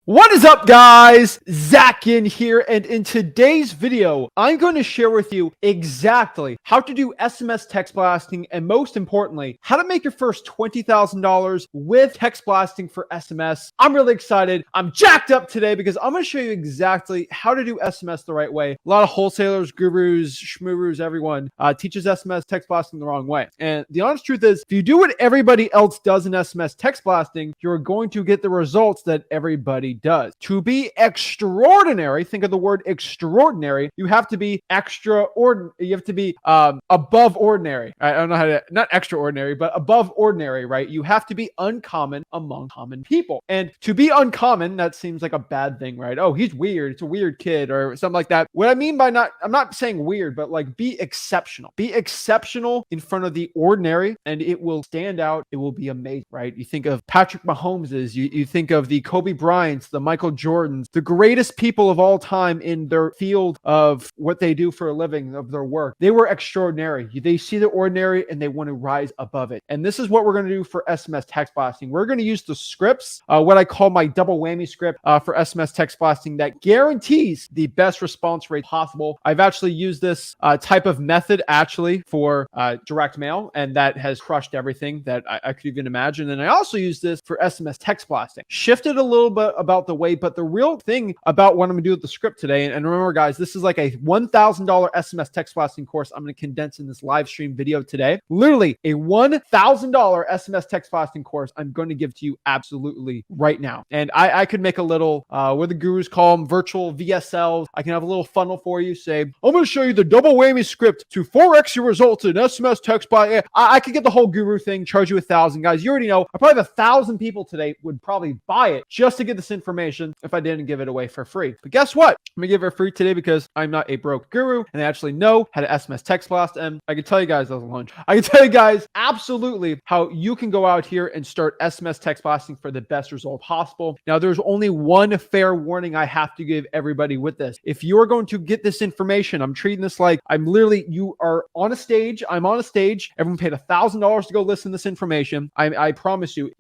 What is up, guys? Zach in here, and in today's video, I'm going to share with you exactly how to do SMS text blasting, and most importantly, how to make your first $20,000 with text blasting for SMS. I'm really excited. I'm jacked up today because I'm going to show you exactly how to do SMS the right way. A lot of wholesalers, gurus, schmoorus, everyone teaches SMS text blasting the wrong way. And the honest truth is, if you do what everybody else does in SMS text blasting, you're going to get the results that everybody does. To be extraordinary, think of the word extraordinary, you have to be extraordinary. You have to be above ordinary. I don't know how to, not extraordinary, but above ordinary, right? You have to be uncommon among common people. And to be uncommon, that seems like a bad thing, right? Oh, he's weird. It's a weird kid or something like that. What I mean by I'm not saying weird, but like be exceptional. Be exceptional in front of the ordinary and it will stand out. It will be amazing, right? You think of Patrick Mahomes's, you think of the Kobe Bryant's, the Michael Jordans, the greatest people of all time in their field of what they do for a living, of their work. They were extraordinary. They see the ordinary and they want to rise above it. And this is what we're going to do for SMS text blasting. We're going to use the scripts, what I call my double whammy script for SMS text blasting that guarantees the best response rate possible. I've actually used this type of method actually for direct mail, and that has crushed everything that I could even imagine. And I also use this for SMS text blasting. Shifted a little bit about the way, but the real thing about what I'm gonna do with the script today, and remember guys, this is like a $1,000 SMS text blasting course I'm gonna condense in this live stream video today. Literally a $1,000 SMS text blasting course I'm going to give to you absolutely right now. And I could make a little, what the gurus call them, virtual VSLs. I can have a little funnel for you, say, I'm gonna show you the double whammy script to 4x your results in SMS text blasting. I could get the whole guru thing, charge you $1,000. Guys, you already know, I probably have 1,000 people today would probably buy it just to get this information if I didn't give it away for free. But guess what? I'm gonna give it free today because I'm not a broke guru and I actually know how to SMS text blast. And I can tell you guys, that was lunch. I can tell you guys absolutely how you can go out here and start SMS text blasting for the best result possible. Now, there's only one fair warning I have to give everybody with this. If you're going to get this information, I'm treating this like you are on a stage. I'm on a stage. Everyone paid $1,000 to go listen to this information. I promise you,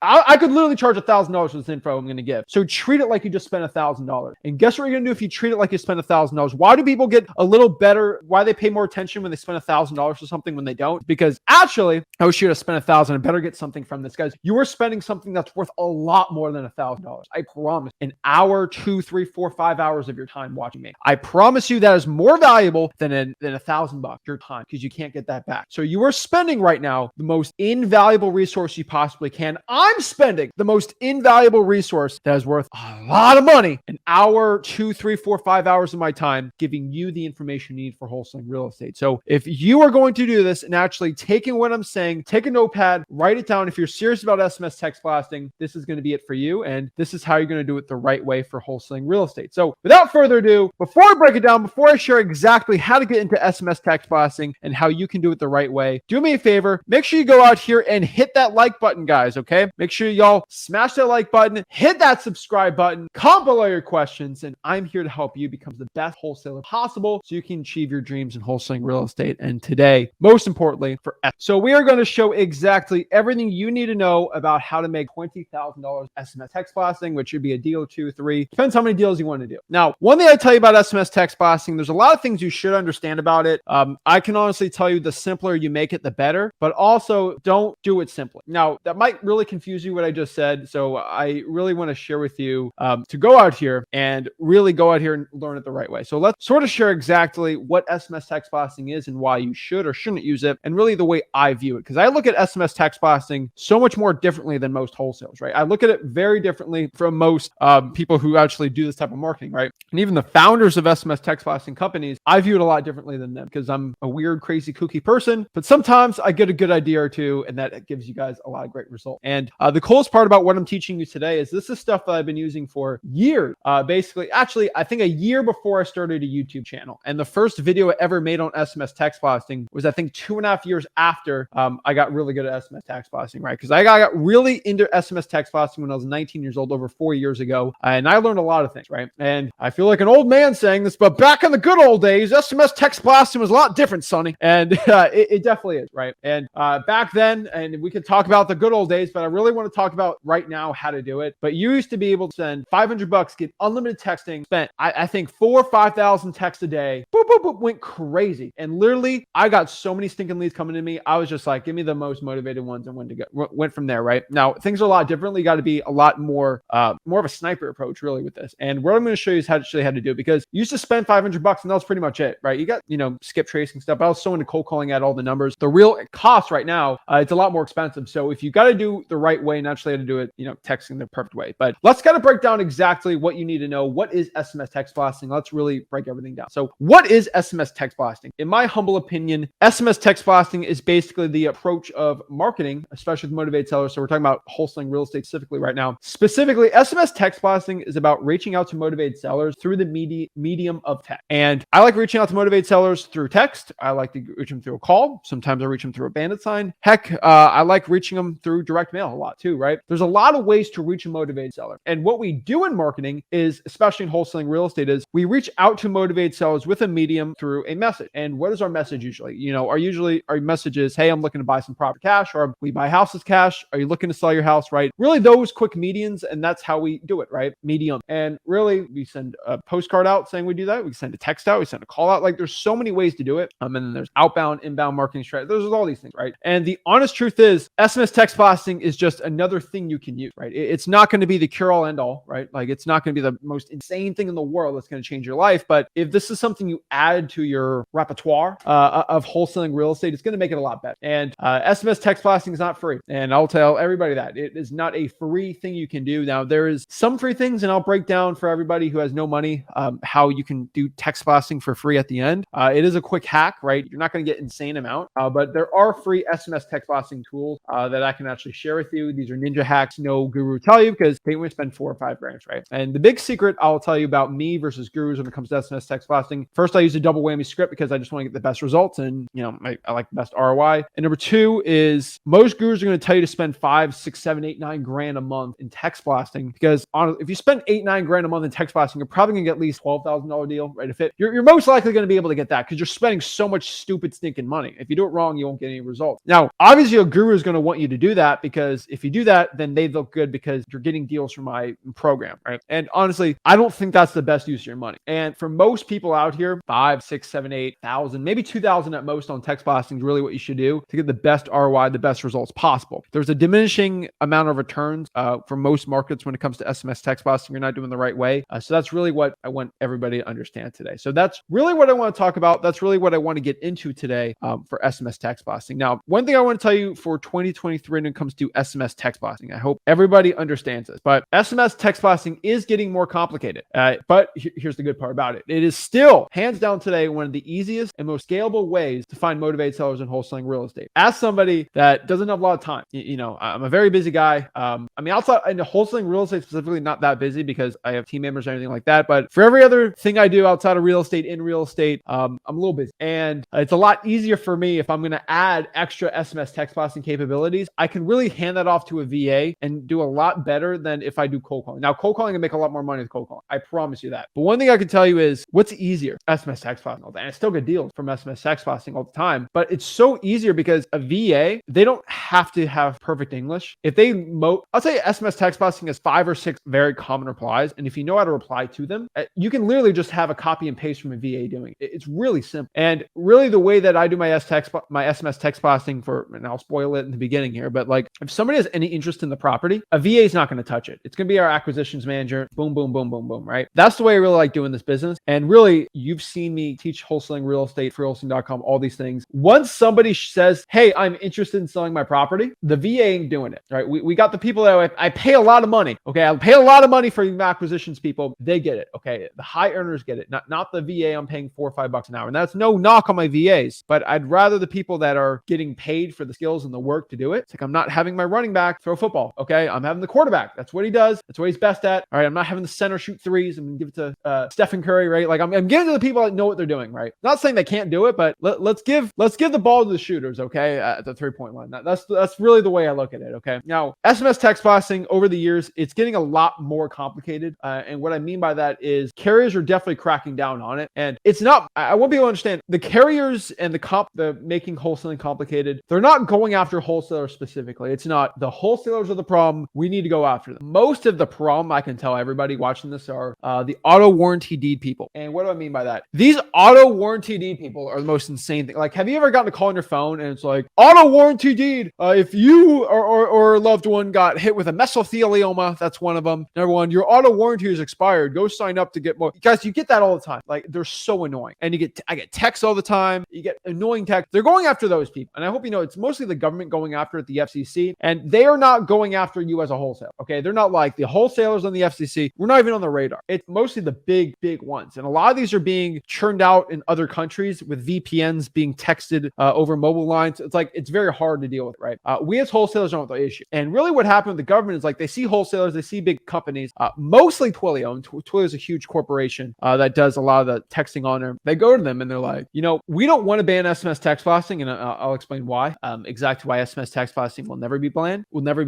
I could literally charge $1,000 for this info I'm going to give. So treat it like you just spent $1,000. And guess what you're going to do if you treat it like you spent $1,000? Why do people get a little better? Why they pay more attention when they spend $1,000 for something when they don't? Because actually, I wish you would have spent $1,000 and better get something from this, guys. You are spending something that's worth a lot more than $1,000. I promise. An hour, 2, 3, 4, 5 hours of your time watching me. I promise you that is more valuable than $1,000 your time, because you can't get that back. So you are spending right now the most invaluable resource you possibly can. I'm spending the most invaluable resource that is worth a lot of money. An hour, 2, 3, 4, 5 hours of my time giving you the information you need for wholesaling real estate. So if you are going to do this and actually taking what I'm saying, take a notepad, write it down. If you're serious about SMS text blasting, this is going to be it for you. And this is how you're going to do it the right way for wholesaling real estate. So without further ado, before I break it down, before I share exactly how to get into SMS text blasting and how you can do it the right way, do me a favor, make sure you go out here and hit that like button, guys, okay? Make sure y'all smash that like button, hit that subscribe button, comment below your questions, and I'm here to help you become the best wholesaler possible so you can achieve your dreams in wholesaling real estate. And today, most importantly, so we are going to show exactly everything you need to know about how to make $20,000 SMS text blasting, which should be a deal, 2, 3, depends how many deals you want to do. Now, one thing I tell you about SMS text blasting, there's a lot of things you should understand about it. I can honestly tell you the simpler you make it, the better, but also don't do it simply. Now, that might really confuse you what I just said. So I really want to share with you to go out here and really go out here and learn it the right way. So let's sort of share exactly what SMS text blasting is and why you should or shouldn't use it, and really the way I view it. Because I look at SMS text blasting so much more differently than most wholesalers, right? I look at it very differently from most people who actually do this type of marketing, right? And even the founders of SMS text blasting companies, I view it a lot differently than them because I'm a weird, crazy, kooky person. But sometimes I get a good idea or two, and that gives you guys a lot of great results. And the coolest part about what I'm teaching you today is this is stuff that I've been using for years basically, actually, I think a year before I started a YouTube channel. And the first video I ever made on SMS text blasting was, I think, 2.5 years after I got really good at SMS text blasting, right? Because I got really into SMS text blasting when I was 19 years old, over 4 years ago. And I learned a lot of things, right? And I feel like an old man saying this, but back in the good old days, SMS text blasting was a lot different, Sonny. And it definitely is, right? And back then, and we could talk about the good old days, but I really want to talk about right now how to do it. But you used to be able to spend $500, get unlimited texting, spent, I think, 4,000 or 5,000 texts a day, boop, boop, boop, went crazy. And literally, I got so many stinking leads coming to me. I was just like, give me the most motivated ones and when to go. Went from there, right? Now, things are a lot different. You got to be a lot more of a sniper approach, really, with this. And what I'm going to show you is how to do it, because you used to spend $500 and that was pretty much it, right? You got, skip tracing stuff. I was so into cold calling at all the numbers. The real cost right now, it's a lot more expensive. So if you got to do the right way, naturally how to do it, texting the perfect way. But let's kind of break down exactly what you need to know. What is SMS text blasting? Let's really break everything down. So what is SMS text blasting? In my humble opinion, SMS text blasting is basically the approach of marketing, especially with motivated sellers. So we're talking about wholesaling real estate specifically right now. Specifically, SMS text blasting is about reaching out to motivated sellers through the medium of text. And I like reaching out to motivated sellers through text. I like to reach them through a call. Sometimes I reach them through a bandit sign. Heck, I like reaching them through direct mail a lot too, right? There's a lot of ways to reach a motivated seller. And what we do in marketing is, especially in wholesaling real estate, is we reach out to motivated sellers with a medium through a message. And what is our message usually? Our message is, hey, I'm looking to buy some property cash, or we buy houses cash. Are you looking to sell your house, right? Really those quick mediums. And that's how we do it, right? Medium. And really we send a postcard out saying we do that. We send a text out. We send a call out. Like there's so many ways to do it. And then there's outbound, inbound marketing strategy. There's all these things, right? And the honest truth is SMS text blasting is just another thing you can use, right? It's not going to be the cure all end all, right? Like it's not going to be the most insane thing in the world that's going to change your life. But if this is something you add to your repertoire of wholesaling real estate, it's going to make it a lot better. And SMS text blasting is not free. And I'll tell everybody that it is not a free thing you can do. Now there is some free things, and I'll break down for everybody who has no money, how you can do text blasting for free at the end. It is a quick hack, right? You're not going to get insane amount, but there are free SMS text blasting tools that I can actually share with you. These are ninja hacks, no guru tell you, because they want to spend 4 or 5 grand, right? And the big secret I'll tell you about me versus gurus when it comes to SMS text blasting. First, I use a double whammy script because I just want to get the best results, and I like the best ROI. And number 2 is most gurus are going to tell you to spend 5, 6, 7, 8, 9 grand a month in text blasting, because if you spend 8, 9 grand a month in text blasting, you're probably going to get at least $12,000 deal, right? If you're most likely going to be able to get that because you're spending so much stupid stinking money. If you do it wrong, you won't get any results. Now, obviously, a guru is going to want you to do that, because if you do that, then they look good because you're getting deals from my program, right? And honestly, I don't think that's the best use of your money. And for most people out here, 5, 6, 7, 8,000, maybe 2,000 at most on text blasting is really what you should do to get the best ROI, the best results possible. There's a diminishing amount of returns for most markets when it comes to SMS text blasting. You're not doing the right way. So that's really what I want everybody to understand today. So that's really what I want to talk about. That's really what I want to get into today for SMS text blasting. Now, one thing I want to tell you for 2023 when it comes to SMS text blasting, I hope everybody understands this, but SMS text blasting is getting more complicated. But here's the good part about it. It is still, hands down today, one of the easiest and most scalable ways to find motivated sellers in wholesaling real estate. As somebody that doesn't have a lot of time, I'm a very busy guy. Outside in wholesaling real estate specifically, not that busy because I have team members or anything like that. But for every other thing I do outside of real estate, in real estate, I'm a little busy. And it's a lot easier for me if I'm going to add extra SMS text blasting capabilities. I can really hand that off to a VA and do a lot better than if I do cold calling. Now, cold calling can make a lot more money with cold calling. I promise you that. But one thing I can tell you is what's easier? SMS text blasting all day. And I still get deals from SMS text blasting all the time. But it's so easier because a VA, they don't have to have perfect English. If they I'll say SMS text blasting has 5 or 6 very common replies. And if you know how to reply to them, you can literally just have a copy and paste from a VA doing it. It's really simple. And really the way that I do my SMS text blasting and I'll spoil it in the beginning here, but like if somebody has any interest in the property, a VA is not going to touch it. It's going to be our acquisitions manager. Boom, boom, boom, boom, boom, right? That's the way I really like doing this business. And really, you've seen me teach wholesaling real estate, freewholesaling.com, all these things. Once somebody says, hey, I'm interested in selling my property, the VA ain't doing it, right? We got the people that I pay a lot of money. Okay. I pay a lot of money for acquisitions people. They get it. Okay. The high earners get it. Not the VA I'm paying $4 or $5 an hour. And that's no knock on my VAs, but I'd rather the people that are getting paid for the skills and the work to do it. It's like I'm not having my running back throw football. Okay. I'm having the quarterback. That's what he does. That's what he's best at. All right. I'm not having the center, shoot threes, and give it to Stephen Curry, right? Like I'm giving to the people that know what they're doing, right? Not saying they can't do it, but let's give the ball to the shooters, okay? At the 3-point line. That's really the way I look at it, okay? Now, SMS text blasting over the years, it's getting a lot more complicated, and what I mean by that is carriers are definitely cracking down on it, and it's not. I want people to understand the carriers and the making wholesaling complicated. They're not going after wholesalers specifically. It's not the wholesalers are the problem. We need to go after them. Most of the problem, I can tell everybody watching this, are the auto warranty deed people. And what do I mean by that? These auto warranty deed people are the most insane thing. Like, have you ever gotten a call on your phone and it's like, auto warranty deed, if you or a loved one got hit with a mesothelioma, that's one of them. Number one, your auto warranty is expired. Go sign up to get more. Guys, you get that all the time. Like, they're so annoying. And I get texts all the time. You get annoying texts. They're going after those people. And I hope you know it's mostly the government going after it, the FCC. And they are not going after you as a wholesaler. Okay. They're not like the wholesalers on the FCC. We're not even on the radar. It's mostly the big ones. And a lot of these are being churned out in other countries with VPNs being texted over mobile lines. It's like, it's very hard to deal with, right? We as wholesalers don't have the issue. And really what happened with the government is like, they see wholesalers, they see big companies, mostly Twilio. And Twilio is a huge corporation that does a lot of the texting on there. They go to them and they're like, we don't want to ban SMS text blasting. And I'll explain why. Exactly why SMS text blasting will never be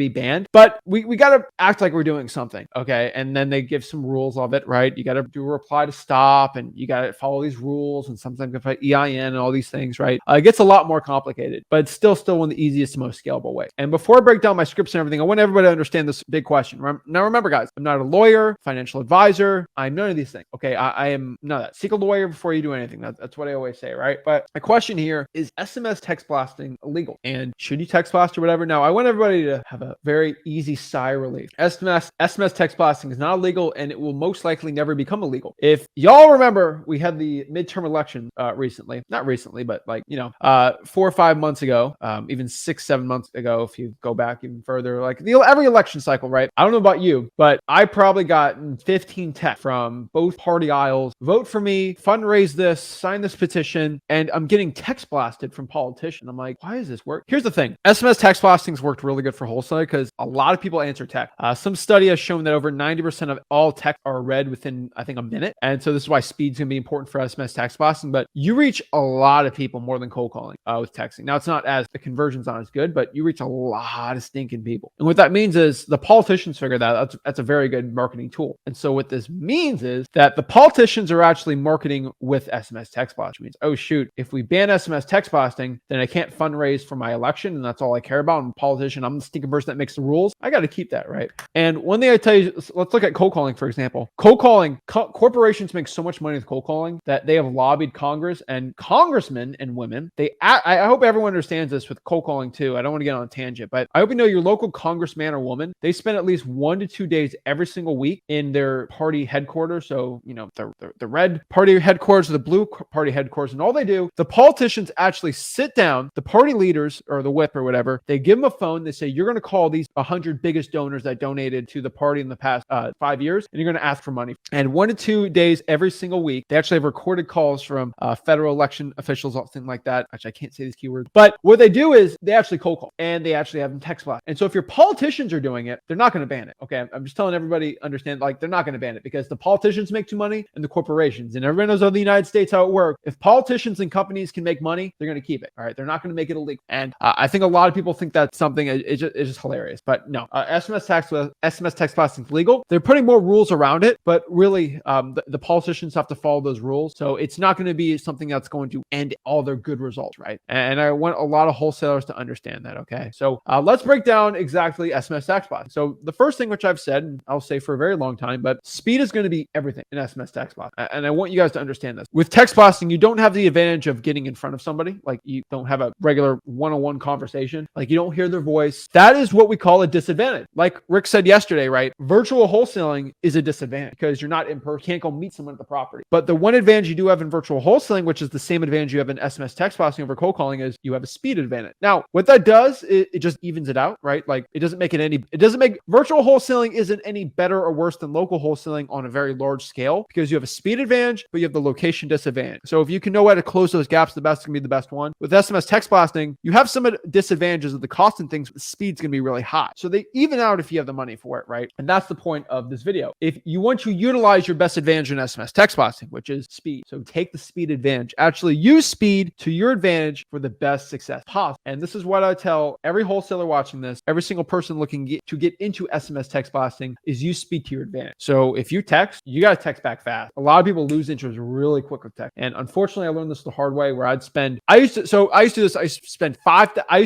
banned. But we got to act like we're doing something. Okay. And then they give some rules of it, right? You got to do a reply to stop and you got to follow these rules and sometimes you can EIN and all these things, right? It gets a lot more complicated, but it's still one of the easiest and most scalable way. And before I break down my scripts and everything, I want everybody to understand this big question. Now remember, guys, I'm not a lawyer, financial advisor. I'm none of these things. Okay. I am none of that. Seek a lawyer before you do anything. That's what I always say, right? But my question here is SMS text blasting illegal? And should you text blast or whatever? Now, I want everybody to have a very easy sigh of relief. SMS text blasting is not illegal and it will most likely never become illegal. If y'all remember, we had the midterm election recently, not recently, but 4 or 5 months ago, even 6-7 months ago, if you go back even further, like every election cycle, right? I don't know about you, but I probably got 15 texts from both party aisles. Vote for me, fundraise this, sign this petition, and I'm getting text blasted from politicians. I'm like, why does this work? Here's the thing. SMS text blasting's worked really good for wholesaling because a lot of people answer text. Some study has shown that over 90% of all texts are read within, I think, a minute. And so this is why speed's going to be important for SMS text blasting, but you reach a lot of people more than cold calling with texting. Now, it's not as the conversion's not as good, but you reach a lot of stinking people. And what that means is the politicians figured that that's a very good marketing tool. And so what this means is that the politicians are actually marketing with SMS text blasting, which means, oh shoot, if we ban SMS text blasting, then I can't fundraise for my election. And that's all I care about. I'm a politician. I'm the stinking person that makes the rules. I got to keep that, right? And one thing I tell you, let's look at cold calling, for example. Cold calling, corporations make so much money with cold calling that they have lobbied Congress and congressmen and women. I hope everyone understands this with cold calling too. I don't want to get on a tangent, but I hope you know your local congressman or woman, they spend at least 1 to 2 days every single week in their party headquarters. So, the red party headquarters, the blue party headquarters, and all they do, the politicians actually sit down, the party leaders or the whip or whatever, they give them a phone. They say, you're going to call these 100 biggest donors that donated to the party in the past 5 years, and you're going to ask for money. And 1 to 2 days every single week, they actually have recorded calls from federal election officials, something like that. Actually, I can't say these keywords, but what they do is they actually cold call and they actually have them text blast. And so if your politicians are doing it, they're not going to ban it. Okay. I'm just telling everybody, understand, like, they're not going to ban it because the politicians make too money and the corporations, and everybody knows how the United States, how it works. If politicians and companies can make money, they're going to keep it. All right. They're not going to make it illegal. And I think a lot of people think that's something, it's just hilarious, but no, SMS text blasting is legal. They're putting more rules around it, but really the politicians have to follow those rules. So it's not going to be something that's going to end all their good results, right? And I want a lot of wholesalers to understand that, okay? So let's break down exactly SMS text blasting. So the first thing, which I've said, and I'll say for a very long time, but speed is going to be everything in SMS text blasting. And I want you guys to understand this. With text blasting, you don't have the advantage of getting in front of somebody. Like, you don't have a regular one-on-one conversation. Like, you don't hear their voice. That is what we call a disadvantage. Like Rick said yesterday, right? Virtual wholesaling is a disadvantage because you're not in person. You can't go meet someone at the property. But the one advantage you do have in virtual wholesaling, which is the same advantage you have in SMS text blasting over cold calling, is you have a speed advantage. Now, what that does, it just evens it out, right? Like, it doesn't make virtual wholesaling isn't any better or worse than local wholesaling on a very large scale because you have a speed advantage, but you have the location disadvantage. So if you can know how to close those gaps, the best is going to be the best one. With SMS text blasting, you have some disadvantages of the cost and things, but the speed's going to be really high. So they even out if you have the money for it, right? And that's the point of this video. video. If you want to utilize your best advantage in SMS text blasting, which is speed. So take the speed advantage. Actually use speed to your advantage for the best success possible. And this is what I tell every wholesaler watching this, every single person looking to get into SMS text blasting is use speed to your advantage. So if you text, you got to text back fast. A lot of people lose interest really quick with text. And unfortunately, I learned this the hard way where I used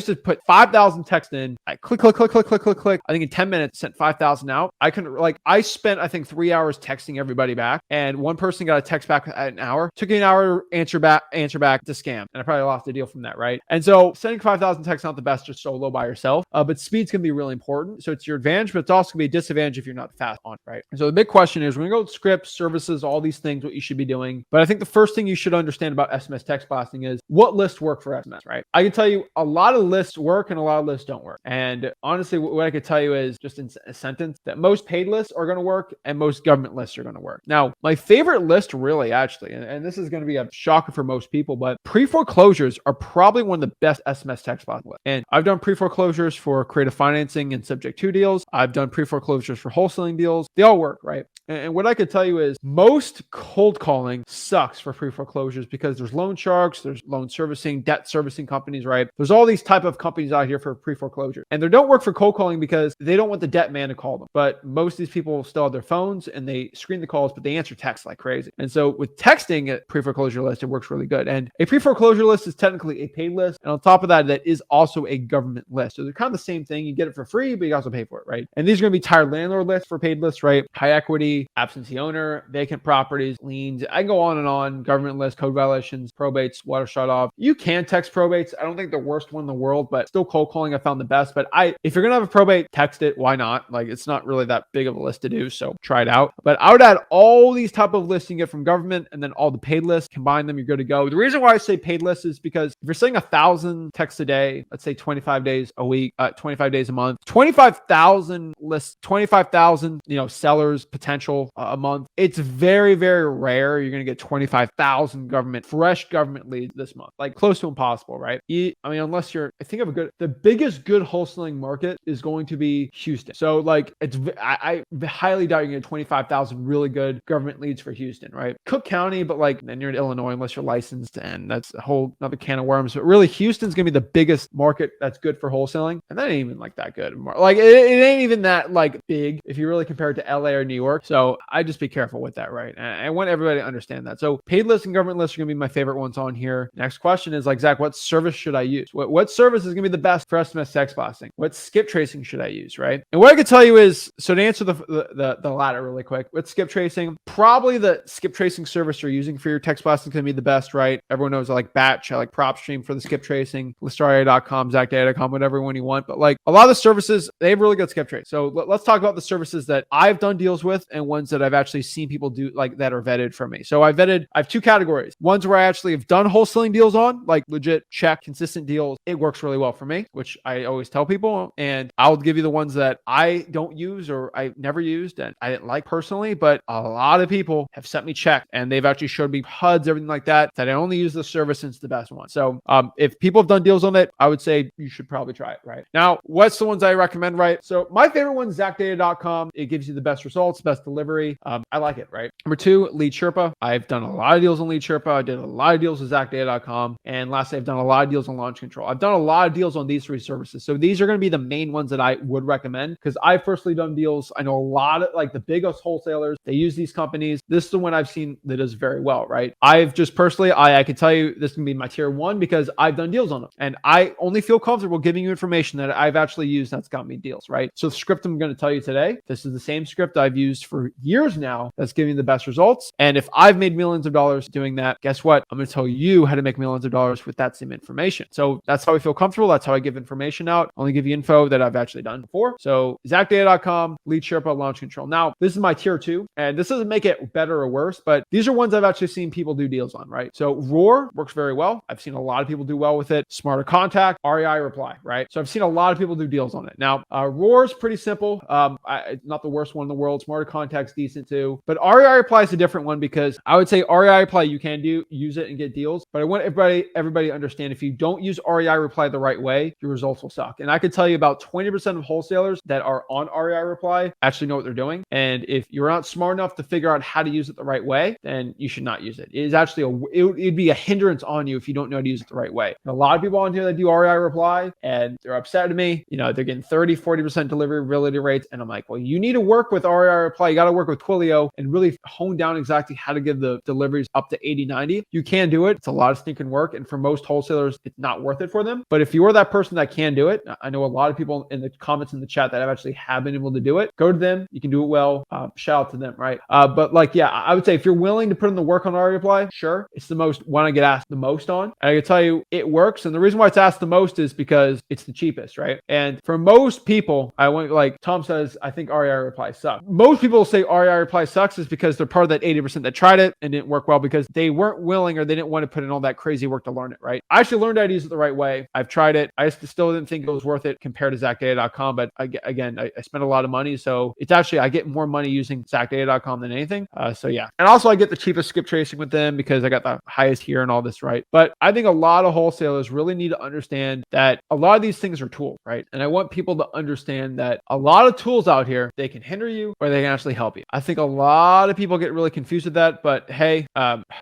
to put 5,000 texts in. I click. I think in 10 minutes, sent 5,000 out. I spent, I think 3 hours texting everybody back. And one person got a text back at an hour. Took me an hour to answer back to scam. And I probably lost the deal from that, right? And so sending 5,000 texts not the best just solo by yourself. But speed's going to be really important. So it's your advantage, but it's also going to be a disadvantage if you're not fast on, right? And so the big question is, we're going to go with scripts, services, all these things, what you should be doing. But I think the first thing you should understand about SMS text blasting is what lists work for SMS, right? I can tell you a lot of lists work and a lot of lists don't work. And honestly, what I could tell you is just in a sentence that most paid lists are going to work and most government lists are going to work. Now, my favorite list really actually, and this is going to be a shocker for most people, but pre-foreclosures are probably one of the best SMS text blasting lists. And I've done pre-foreclosures for creative financing and subject to deals. I've done pre-foreclosures for wholesaling deals. They all work, right? And what I could tell you is most cold calling sucks for pre-foreclosures because there's loan sharks, there's loan servicing, debt servicing companies, right? There's all these type of companies out here for pre-foreclosure. And they don't work for cold calling because they don't want the debt man to call them. But most of these people still have their phones and they screen the calls, but they answer texts like crazy. And so with texting a pre-foreclosure list, it works really good. And a pre-foreclosure list is technically a paid list. And on top of that, that is also a government list. So they're kind of the same thing. You get it for free, but you also pay for it, right? And these are going to be tired landlord lists for paid lists, right? High equity, absentee owner, vacant properties, liens. I can go on and on. Government list, code violations, probates, water shut off. You can text probates. I don't think the worst one in the world, but still cold calling I found the best. But if you're going to have a probate, text it. Why not? Like it's not really that big of a list to do. So try it out. But I would add all these type of lists you get from government and then all the paid lists, combine them, you're good to go. The reason why I say paid lists is because if you're saying 1,000 texts a day, let's say 25 days a week, 25 days a month, 25,000 lists, 25,000, sellers potential a month. It's very, very rare you're going to get 25,000 fresh government leads this month, like close to impossible, right? Unless the biggest good wholesaling market is going to be Houston. So I highly doubt you're going to get 25,000 really good government leads for Houston, right? Cook County, but then you're in Illinois unless you're licensed, and that's a whole another can of worms. But really, Houston's going to be the biggest market that's good for wholesaling, and that ain't even that good. It ain't even that big if you really compare it to LA or New York. So I just be careful with that, right? And I want everybody to understand that. So paid lists and government lists are going to be my favorite ones on here. Next question is Zach, what service should I use? What service is going to be the best for SMS text blasting? What skip tracing should I use, right? And what I could tell you is, so to answer the latter really quick, with skip tracing, probably the skip tracing service you're using for your text blasting is going to be the best, right? Everyone knows I like Batch, I like PropStream for the skip tracing, Listaria.com, ZachData.com, whatever one you want. But a lot of the services, they have really good skip trace. So let's talk about the services that I've done deals with and ones that I've actually seen people do that are vetted for me. So I have two categories. Ones where I actually have done wholesaling deals on, legit check, consistent deals. It works really well for me, which I always tell people. And I'll give you the ones that I don't use or I never used and I didn't like personally, but a lot of people have sent me check and they've actually showed me HUDs, everything like that I only use the service and it's the best one. So if people have done deals on it, I would say you should probably try it, right? Now, what's the ones I recommend, right? So my favorite one is ZachData.com. It gives you the best results, best delivery. I like it, right? Number two, Lead Sherpa. I've done a lot of deals on Lead Sherpa. I did a lot of deals with ZachData.com. And lastly, I've done a lot of deals on Launch Control. I've done a lot of deals on these three services. So these are going to be the main ones that I would recommend because I've personally done deals. I know a lot of the biggest wholesalers, they use these companies. This is the one I've seen that does very well, right? I've just personally, I can tell you this can be my tier one because I've done deals on them. And I only feel comfortable giving you information that I've actually used that's got me deals, right? So the script I'm going to tell you today, this is the same script I've used for years now that's giving the best results. And if I've made millions of dollars doing that, guess what? I'm going to tell you how to make millions of dollars with that same information. So that's how I feel comfortable. That's how I give information out. I only give you info that I've actually done before. So ZachData.com, Lead Sherpa, Launch Control. Now, this is my tier two, and this doesn't make it better or worse, but these are ones I've actually seen people do deals on, right? So Roar works very well. I've seen a lot of people do well with it. Smarter Contact, REI Reply, right? So I've seen a lot of people do deals on it. Now, Roar is pretty simple. Not the worst one in the world. Smarter Contact's decent too. But REI Reply is a different one because I would say REI Reply, you can use it and get deals. But I want everybody to understand if you don't use REI Reply the right way, your results will suck. And I could tell you about 20% of wholesalers that are on REI Reply actually know what they're they're doing. And if you're not smart enough to figure out how to use it the right way, then you should not use it. It is actually it'd be a hindrance on you if you don't know how to use it the right way. A lot of people on here that do REI reply and they're upset at me. They're getting 30-40% deliverability rates. And I'm like, well, you need to work with REI reply. You got to work with Twilio and really hone down exactly how to give the deliveries up to 80-90. You can do it. It's a lot of stinking work. And for most wholesalers, it's not worth it for them. But if you're that person that can do it, I know a lot of people in the comments in the chat that have been able to do it. Go to them. You can do it well. Shout out to them, right? But I would say if you're willing to put in the work on REI reply, sure. It's the most one I get asked the most on. And I can tell you it works. And the reason why it's asked the most is because it's the cheapest, right? And for most people, like Tom says, I think REI reply sucks. Most people say REI reply sucks is because they're part of that 80% that tried it and didn't work well because they weren't willing or they didn't want to put in all that crazy work to learn it, right? I actually learned how to use it the right way. I've tried it. I still didn't think it was worth it compared to ZacData.com, but again, I spent a lot of money. So it's actually, I get more money using ZacData.com than anything. So yeah. And also I get the cheapest skip tracing with them because I got the highest here and all this, right? But I think a lot of wholesalers really need to understand that a lot of these things are tools, right? And I want people to understand that a lot of tools out here, they can hinder you or they can actually help you. I think a lot of people get really confused with that, but hey,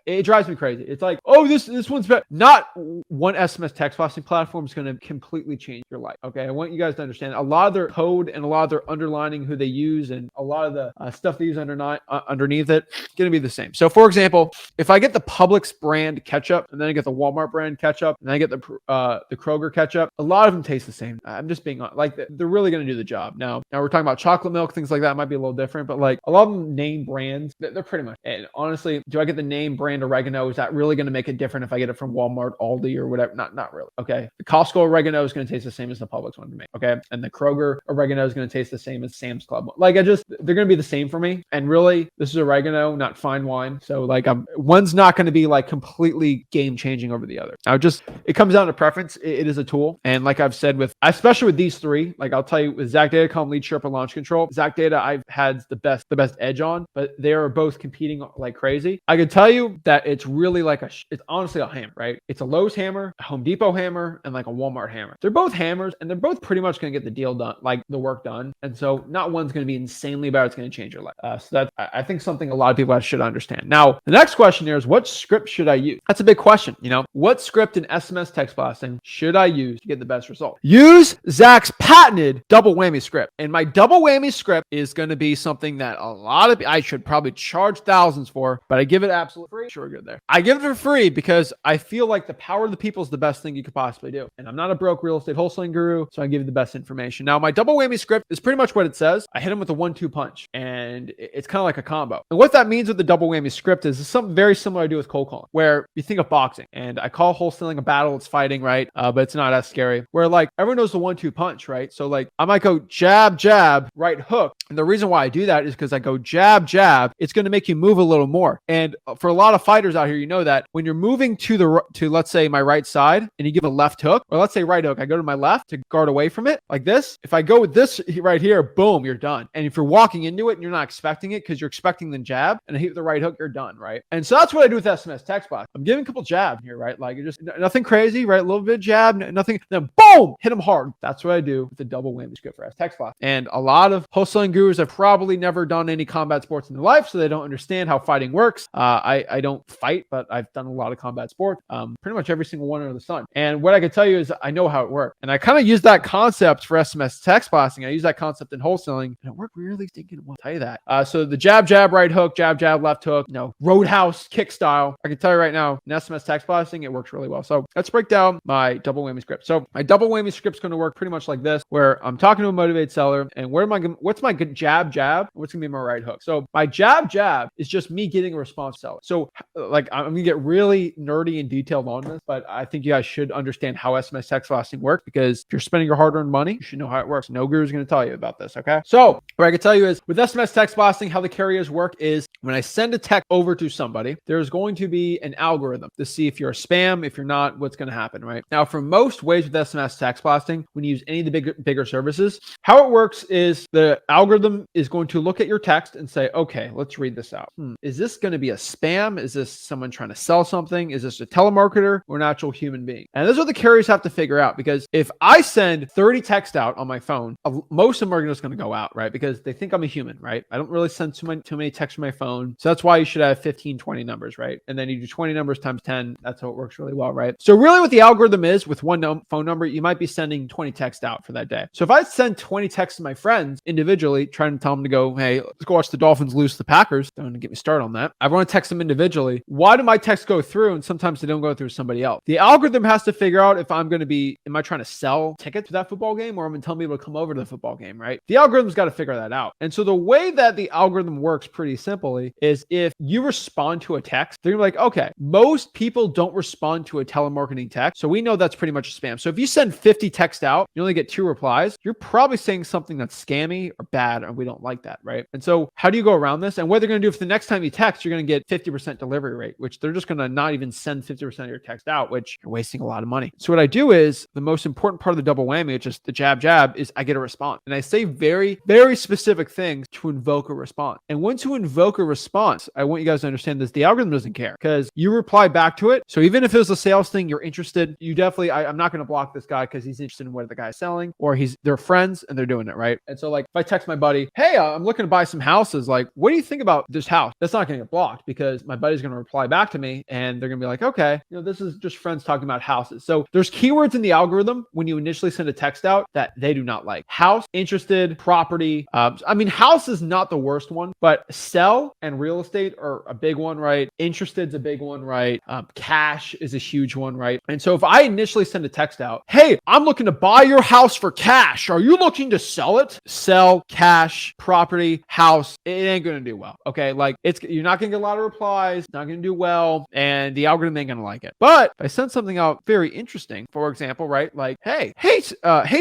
it drives me crazy. It's like, oh, this one's better. Not one SMS text blasting platform is going to completely change your life. Okay. I want you guys to understand a lot of their code and a lot of their underlining who they use and a lot of the stuff they use underneath it is going to be the same. So for example, if I get the Publix brand ketchup and then I get the Walmart brand ketchup and then I get the Kroger ketchup, a lot of them taste the same. I'm just being like, they're really going to do the job. Now we're talking about chocolate milk, things like that might be a little different, but like a lot of them name brands, they're pretty much. And honestly, do I get the name brand oregano? Is that really going to make it different if I get it from Walmart, Aldi, or whatever? Not really. Okay. The Costco oregano is going to taste the same as the Publix one to me. Okay. And the Kroger oregano is going to taste the same as Sam's Club. Like they're going to be the same for me. And really, this is oregano, not fine wine. So like one's not going to be like completely game changing over the other. Now it comes down to preference. It is a tool. And like I've said especially with these three, like I'll tell you with ZacData, Lead Sherpa, Launch Control, ZacData I've had the best edge on, but they are both competing like crazy. I can tell you that it's really like it's honestly a hammer, right? It's a Lowe's hammer, a Home Depot hammer, and like a Walmart hammer. They're both hammers and they're both pretty much going to get the deal done, like the work done. And so not one's going to be insanely bad. It's going to change your life. So that's, I think something a lot of people should understand. Now, the next question here is what script should I use? That's a big question. What script in SMS text blasting should I use to get the best result? Use Zach's patented double whammy script. And my double whammy script is going to be something that a lot of I should probably charge thousands for, but I give it absolutely free. Sure, good there. I give it for free because I feel like the power of the people is the best thing you could possibly do. And I'm not a broke real estate wholesaling guru, so I give you the best information. Now, my double whammy script is pretty much what it says. I hit him with a 1-2 punch, and it's kind of like a combo. And what that means with the double whammy script is something very similar I do with cold calling, where you think of boxing, and I call wholesaling a battle. It's fighting, right? But it's not as scary. Where like everyone knows the 1-2 punch, right? So like I might go jab, jab, right hook. And the reason why I do that is because I go jab, jab. It's going to make you move a little more. And for a lot of fighters out here, you know that when you're moving to let's say my right side and you give a left hook, or let's say right hook, I go to my left to guard away from it like this. If I go with this right here, boom, you're done. And if you're walking into it and you're not expecting it because you're expecting the jab and I hit the right hook, you're done, right? And so that's what I do with SMS text box. I'm giving a couple jabs here, right? Like just nothing crazy, right? A little bit of jab, nothing, then boom, hit them hard. That's what I do with the double whammy script for text box. And a lot of wholesaling gurus have probably never done any combat sports in their life, so they don't understand how fighting works. I don't fight, but I've done a lot of combat sports, pretty much every single one under the sun. And what I can tell you is I know how it works. And I kind of use that concept for SMS text blasting. I use that concept in wholesaling, and it worked really stinking well. I'll tell you that. So the jab, jab, right hook, jab, jab, left hook, roadhouse kick style. I can tell you right now, in SMS text blasting, it works really well. So let's break down my double whammy script. So my double whammy script is going to work pretty much like this, where I'm talking to a motivated seller, and what's my good jab, jab? What's going to be my right hook? So my jab, jab is just me getting a response seller. So like I'm going to get really nerdy and detailed on this, but I think you guys should understand how SMS text blasting works, because if you're spending your hard-earned money, you should know how it works. No guru is going to tell you about this, okay? So what I can tell you is with SMS text blasting, how the carriers work is when I send a text over to somebody, there's going to be an algorithm to see if you're a spam, if you're not, what's going to happen, right? Now, for most ways with SMS text blasting, when you use any of the bigger services, how it works is the algorithm is going to look at your text and say, okay, let's read this out. Is this going to be a spam? Is this someone trying to sell something? Is this a telemarketer or an actual human being? And this is what the carriers have to figure out, because if I send 30 texts out on my phone, most of them are just going to go out, right? Because is they think I'm a human, right? I don't really send too many texts from my phone. So that's why you should have 15, 20 numbers, right? And then you do 20 numbers times 10. That's how it works really well, right? So really what the algorithm is with one phone number, you might be sending 20 texts out for that day. So if I send 20 texts to my friends individually, trying to tell them to go, hey, let's go watch the Dolphins lose the Packers. Don't get me started on that. I want to text them individually. Why do my texts go through and sometimes they don't go through somebody else? The algorithm has to figure out if am I trying to sell tickets to that football game, or I'm going to tell people to come over to the football game, right? The algorithm's got to figure that out. And so the way that the algorithm works pretty simply is if you respond to a text, they're gonna be like, okay, most people don't respond to a telemarketing text. So we know that's pretty much a spam. So if you send 50 texts out, you only get 2 replies, you're probably saying something that's scammy or bad, and we don't like that, right? And so how do you go around this? And what they're going to do if the next time you text, you're going to get 50% delivery rate, which they're just going to not even send 50% of your text out, which you're wasting a lot of money. So what I do is the most important part of the double whammy, which is the jab, is I get a response. And I say very, very specific things to invoke a response. And once you invoke a response, I want you guys to understand this. The algorithm doesn't care because you reply back to it. So even if it was a sales thing, you're interested, you definitely, I'm not going to block this guy because he's interested in what the guy's selling, or they're friends and they're doing it, right? And so like if I text my buddy, hey, I'm looking to buy some houses. Like, what do you think about this house? That's not going to get blocked because my buddy's going to reply back to me and they're going to be like, okay, this is just friends talking about houses. So there's keywords in the algorithm when you initially send a text out that they do not like. House, interested, property. House is not the worst one, but sell and real estate are a big one, right? Interested's a big one, right? Cash is a huge one, right? And so if I initially send a text out, hey, I'm looking to buy your house for cash. Are you looking to sell it? Sell, cash, property, house. It ain't going to do well. Okay. Like you're not going to get a lot of replies, not going to do well, and the algorithm ain't going to like it. But if I send something out very interesting, for example, right? Like, hey,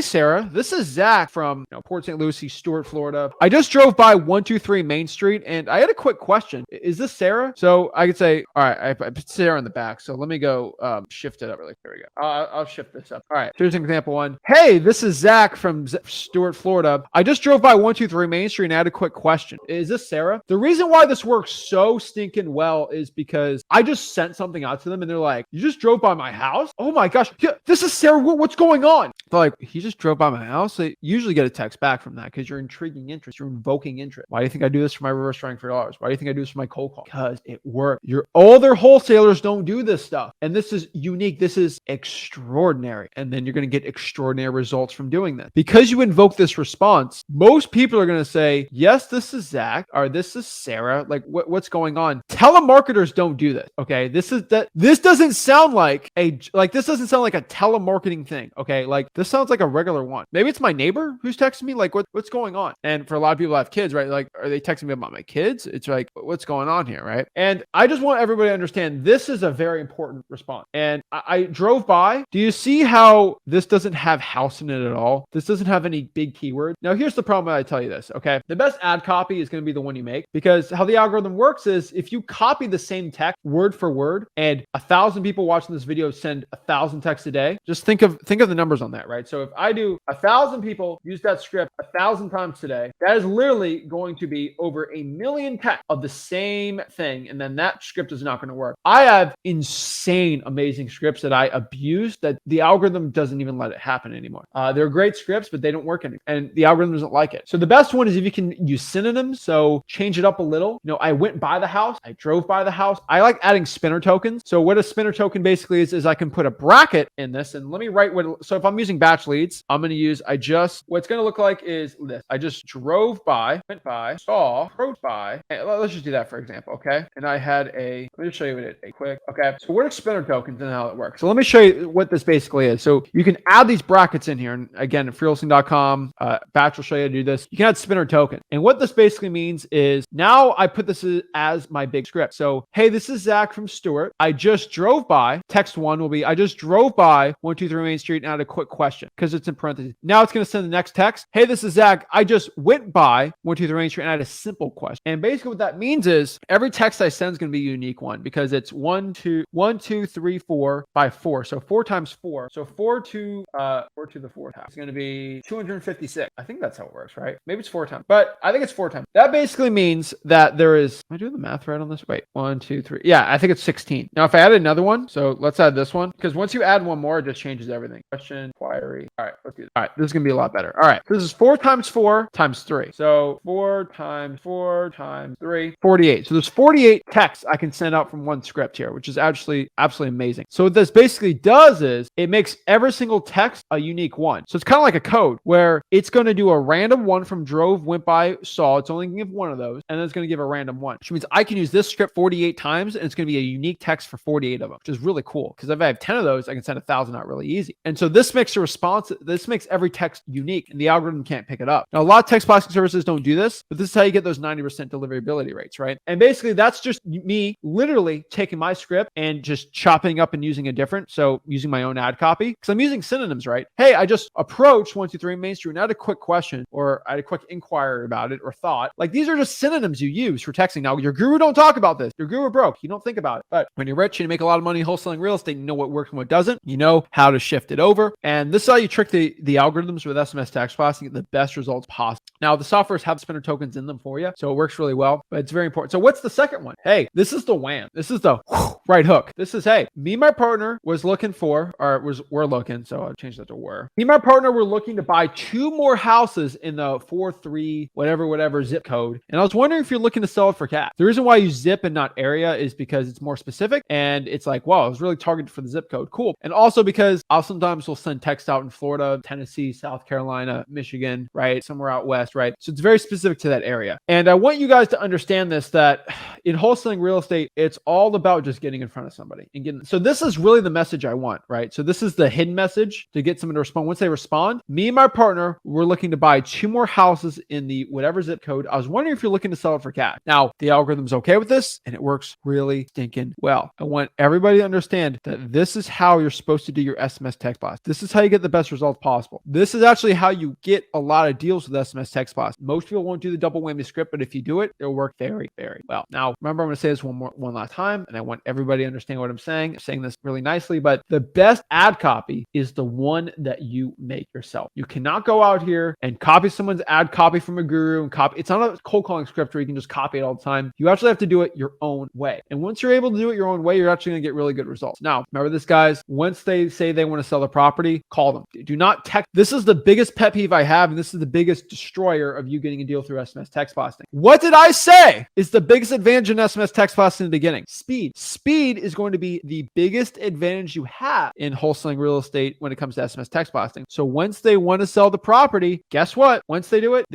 Sarah, this is Zach from Port St. Lucie, Stuart, Florida. I just drove by 123 Main Street and I had a quick question. Is this Sarah? So I could say, all right, I put Sarah in the back. So let me go shift it up really. There we go. I'll shift this up. All right. Here's an example one. Hey, this is Zach from Stuart, Florida. I just drove by 123 Main Street and I had a quick question. Is this Sarah? The reason why this works so stinking well is because I just sent something out to them and they're like, you just drove by my house? Oh my gosh. Yeah, this is Sarah. What's going on? They're like, he just drove by my house. They usually get a text back from that because you're intriguing interest. You're invoking interest. Why do you think I do this for my reverse trying for dollars? Why do you think I do this for my cold call? Because it worked. All their wholesalers don't do this stuff. And this is unique. This is extraordinary. And then you're going to get extraordinary results from doing this. Because you invoke this response, most people are going to say, yes, this is Zach, or this is Sarah. Like what's going on? Telemarketers don't do this. Okay. This doesn't sound like a telemarketing thing. Okay. Like this sounds like a regular one. Maybe it's my neighbor who's texting me. Like what's going on? And for a lot of people that have kids, right? Like, are they texting me about my kids? It's like, what's going on here? Right. And I just want everybody to understand this is a very important response. And I drove by. Do you see how this doesn't have house in it at all? This doesn't have any big keyword. Now, here's the problem. I tell you this. Okay. The best ad copy is going to be the one you make, because how the algorithm works is if you copy the same text word for word and 1,000 people watching this video send 1,000 texts a day, just think of the numbers on that, right? So if I do 1,000 people use that script 1,000 times today, that is literally going to be over 1 million texts of the same thing. And then that script is not going to work. I have insane, amazing scripts that I abuse that the algorithm doesn't even let it happen anymore. They're great scripts, but they don't work anymore. And the algorithm doesn't like it. So the best one is if you can use synonyms. So change it up a little. I went by the house. I drove by the house. I like adding spinner tokens. So what a spinner token basically is I can put a bracket in this, and let me write so if I'm using batch leads, I'm going to use, what's going to look like is this. I just drove by, went by, saw, rode by. Hey, let's just do that for example. Okay. And I had let me just show you a quick, okay. So what are spinner tokens and how it works? So let me show you what this basically is. So you can add these brackets in here. And again, at freewholesaling.com, Batch will show you how to do this. You can add spinner token. And what this basically means is now I put this as my big script. So, hey, this is Zach from Stuart. I just drove by. Text one will be, I just drove by 123 Main Street and had a quick question, because it's in parentheses. Now it's going to send the next text. Hey, this is Zach. I just went by 123 Main Street and I had a simple question. And basically what that means is every text I send is going to be a unique one, because it's 1, 2, 3, 4 by 4. So 4 times 4. So 4 to the 4th half. It's going to be 256. I think that's how it works, right? Maybe it's 4 times, but I think it's 4 times. That basically means that there is, am I doing the math right on this? Wait, 1, 2, 3. Yeah, I think it's 16. Now, if I add another one, so let's add this one, because once you add one more, it just changes everything. Question, quiet. inquiry. All right, let's do this. All right, this is going to be a lot better. All right, this is 4 times 4 times 3. So 4 times 4 times 3, 48. So there's 48 texts I can send out from one script here, which is actually absolutely amazing. So what this basically does is it makes every single text a unique one. So it's kind of like a code where it's going to do a random one from drove, went by, saw. It's only going to give one of those, and then it's going to give a random one, which means I can use this script 48 times, and it's going to be a unique text for 48 of them, which is really cool. Because if I have 10 of those, I can send 1,000 out really easy. And so this makes a response. This makes every text unique, and the algorithm can't pick it up. Now, a lot of text blasting services don't do this, but this is how you get those 90% deliverability rates, right? And basically, that's just me literally taking my script and just chopping up and using a different. So using my own ad copy, because I'm using synonyms, right? Hey, I just approached 123 Main Street and I had a quick question, or I had a quick inquiry about it, or thought. Like, these are just synonyms you use for texting. Now, your guru don't talk about this. Your guru broke. You don't think about it. But when you're rich and you make a lot of money wholesaling real estate, you know what works and what doesn't. You know how to shift it over. And this is how you trick the algorithms with SMS text blasting to get the best results possible. Now, the softwares have spinner tokens in them for you, so it works really well, but it's very important. So what's the second one? Hey, this is the wham. This is the right hook. This is, hey, me and my partner we're looking, so I'll change that to were. Me and my partner were looking to buy 2 more houses in the 43 whatever zip code. And I was wondering if you're looking to sell it for cash. The reason why I use zip and not area is because it's more specific, and it's like, wow, I was really targeted for the zip code. Cool. And also because I'll sometimes will send text out in Florida, Tennessee, South Carolina, Michigan, right? Somewhere out west, right? So it's very specific to that area. And I want you guys to understand this, that in wholesaling real estate, it's all about just getting in front of somebody and getting. So this is really the message I want, right? So this is the hidden message to get someone to respond. Once they respond, me and my partner, we're looking to buy 2 more houses in the whatever zip code. I was wondering if you're looking to sell it for cash. Now, the algorithm's okay with this, and it works really stinking well. I want everybody to understand that this is how you're supposed to do your SMS text blast. This is how you get the best results possible. This is actually how you get a lot of deals with SMS text blast. Most people won't do the double whammy script, but if you do it, it'll work very, very well. Now, remember, I'm going to say this one last time, and I want everybody to understand what I'm saying. I'm saying this really nicely, but the best ad copy is the one that you make yourself. You cannot go out here and copy someone's ad copy from a guru and copy. It's not a cold calling script where you can just copy it all the time. You actually have to do it your own way. And once you're able to do it your own way, you're actually going to get really good results. Now, remember this, guys, once they say they want to sell the property, call them. Do not text. This is the biggest pet peeve I have, and this is the biggest destroyer of you getting a deal through SMS text blasting. What did I say is the biggest advantage in SMS text blasting in the beginning? Speed. Speed is going to be the biggest advantage you have in wholesaling real estate when it comes to SMS text blasting. So once they want to sell the property, guess what? Once they do it,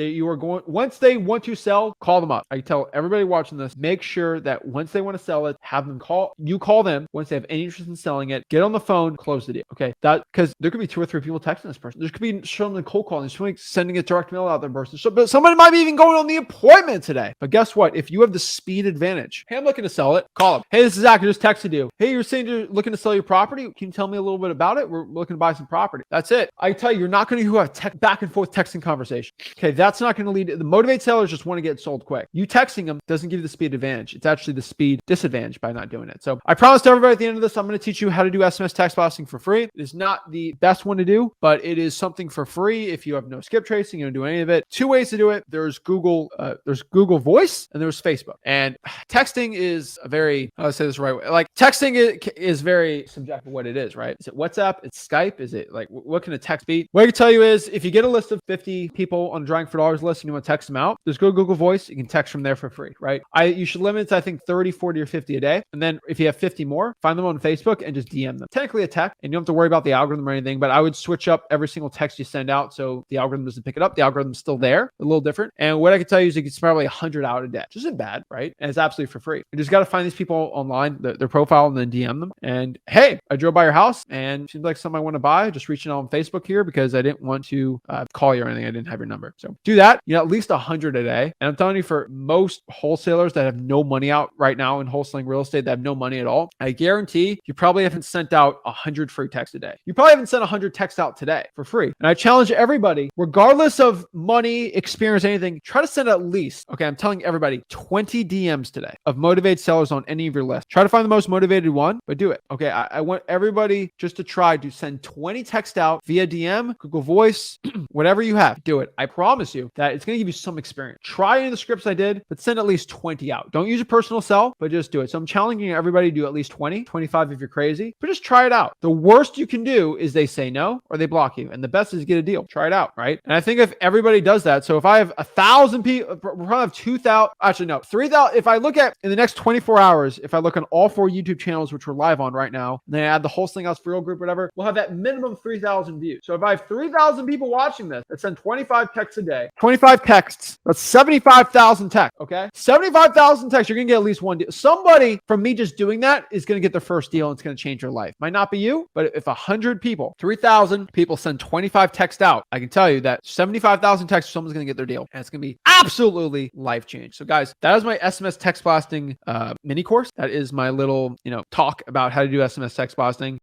once they want to sell, call them up. I tell everybody watching this, make sure that once they want to sell it, have them call them. Once they have any interest in selling it, get on the phone, close the deal. Okay. Because there could be 2 or 3 people texting this person. There could be showing the cold calling. There's somebody sending a direct mail out there person. But somebody might be even going on the appointment today. But guess what? If you have the speed advantage, hey, I'm looking to sell it, call them. Hey, this is Zach. I just texted you. Hey, you're saying you're looking to sell your property. Can you tell me a little bit about it? We're looking to buy some property. That's it. I tell you, you're not going to have back and forth texting conversation. Okay. That's not going to lead to the motivate sellers just want to get sold quick. You texting them doesn't give you the speed advantage. It's actually the speed disadvantage by not doing it. So I promised everybody at the end of this, I'm going to teach you how to do SMS text blasting for free. It is not the best one to do, but it is something for free. If you have no skip tracing, you don't do any of it. 2 ways to do it. There's Google Voice, and there's Facebook. And texting is a very, I'll say this the right way. Like, texting is very subjective what it is, right? Is it WhatsApp? It's Skype? Is it like, what can a text be? What I can tell you is, if you get a list of 50 people on a Drawing for Dollars list and you want to text them out, just go to Google Voice. You can text from there for free, right? You should limit it to, I think, 30, 40, or 50 a day. And then if you have 50 more, find them on Facebook and just DM them. Technically a text, and you don't have to worry about the algorithm or anything, but I would switch up every single text you send out so the algorithm doesn't pick it up. The algorithm's still there, a little different. And what I can tell you is you can spend probably 100 out a day, which isn't bad, right? And it's absolutely for free. You just got to find these people online, their profile, and then DM them. And hey, I drove by your house and it seems like something I want to buy. Just reaching out on Facebook here because I didn't want to call you or anything. I didn't have your number. So do that. At least 100 a day. And I'm telling you, for most wholesalers that have no money out right now in wholesaling real estate, that have no money at all, I guarantee you probably haven't sent out 100 free texts a day. You probably haven't sent 100 texts out today for free. And I challenge everybody, regardless of money, experience, anything, try to send at least, okay, I'm telling everybody, 20 DMs today of motivated sellers on any of your lists. Try to find find the most motivated one, but do it. Okay. I want everybody just to try to send 20 texts out via DM, Google Voice, whatever you have. Do it. I promise you that it's going to give you some experience. Try any of the scripts I did, but send at least 20 out. Don't use a personal cell, but just do it. So I'm challenging everybody to do at least 20, 25 if you're crazy, but just try it out. The worst you can do is they say no or they block you. And the best is get a deal. Try it out, right? And I think if everybody does that, so if I have 1,000 people, we'll probably have 2,000, actually no, 3,000. If I look at in the next 24 hours, if I look on all 4 YouTube channels, which we're live on right now, and then I add the Wholesaling House Real group, whatever, we'll have that minimum 3,000 views. So if I have 3,000 people watching this that send 25 texts a day, 25 texts, that's 75,000 texts, okay? 75,000 texts, you're going to get at least one deal. Somebody from me just doing that is going to get their first deal and it's going to change your life. Might not be you, but if 100 people, 3,000 people send 25 texts out, I can tell you that 75,000 texts, someone's going to get their deal. And it's going to be absolutely life change. So guys, that is my SMS text blasting mini course. That is my little, talk about how to do SMS text blasting.